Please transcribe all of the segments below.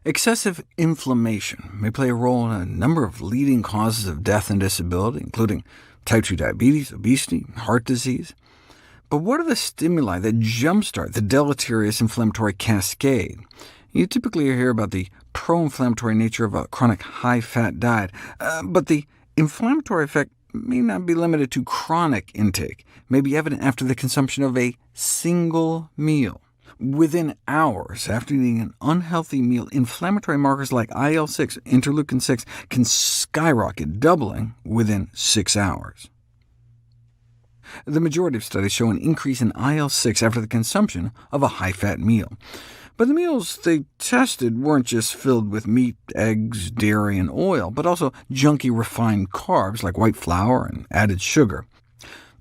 Excessive inflammation may play a role in a number of leading causes of death and disability, including type 2 diabetes, obesity, heart disease. But what are the stimuli that jumpstart the deleterious inflammatory cascade? You typically hear about the pro-inflammatory nature of a chronic high-fat diet, but the inflammatory effect may not be limited to chronic intake. It may be evident after the consumption of a single meal. Within hours after eating an unhealthy meal, inflammatory markers like IL-6, interleukin-6, can skyrocket, doubling within 6 hours. The majority of studies show an increase in IL-6 after the consumption of a high-fat meal. But the meals they tested weren't just filled with meat, eggs, dairy, and oil, but also junky refined carbs like white flour and added sugar.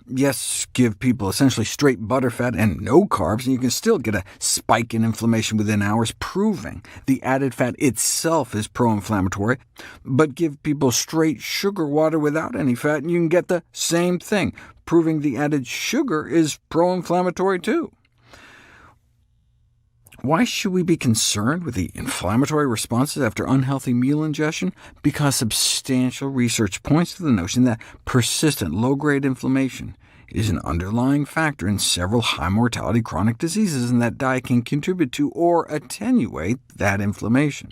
Yes, give people essentially straight butterfat and no carbs, and you can still get a spike in inflammation within hours, proving the added fat itself is pro-inflammatory. But give people straight sugar water without any fat, and you can get the same thing, proving the added sugar is pro-inflammatory too. Why should we be concerned with the inflammatory responses after unhealthy meal ingestion? Because substantial research points to the notion that persistent low-grade inflammation is an underlying factor in several high-mortality chronic diseases, and that diet can contribute to or attenuate that inflammation.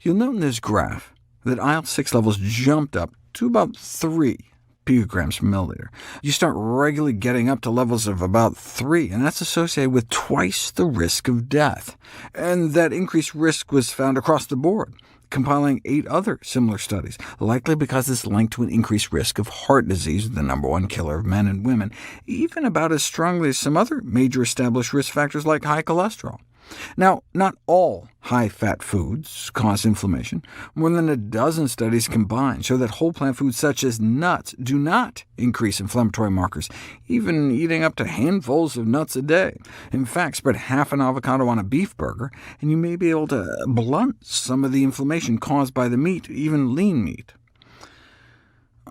You'll note in this graph that IL-6 levels jumped up to about 3 picograms per milliliter. You start regularly getting up to levels of about 3, and that's associated with twice the risk of death. And that increased risk was found across the board, compiling 8 other similar studies, likely because it's linked to an increased risk of heart disease, the #1 killer of men and women, even about as strongly as some other major established risk factors like high cholesterol. Now, not all high-fat foods cause inflammation. More than a dozen studies combined show that whole plant foods such as nuts do not increase inflammatory markers, even eating up to handfuls of nuts a day. In fact, spread half an avocado on a beef burger, and you may be able to blunt some of the inflammation caused by the meat, even lean meat.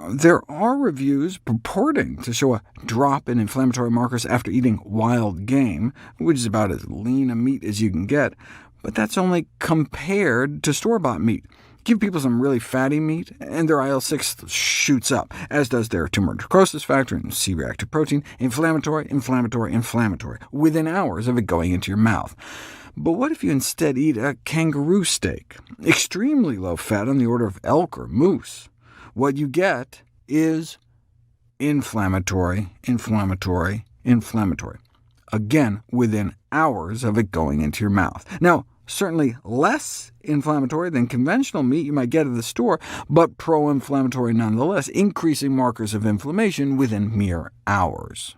There are reviews purporting to show a drop in inflammatory markers after eating wild game, which is about as lean a meat as you can get, but that's only compared to store-bought meat. Give people some really fatty meat, and their IL-6 shoots up, as does their tumor necrosis factor and C-reactive protein, inflammatory, within hours of it going into your mouth. But what if you instead eat a kangaroo steak? Extremely low fat on the order of elk or moose. What you get is inflammatory, again within hours of it going into your mouth. Now, certainly less inflammatory than conventional meat you might get at the store, but pro-inflammatory nonetheless, increasing markers of inflammation within mere hours.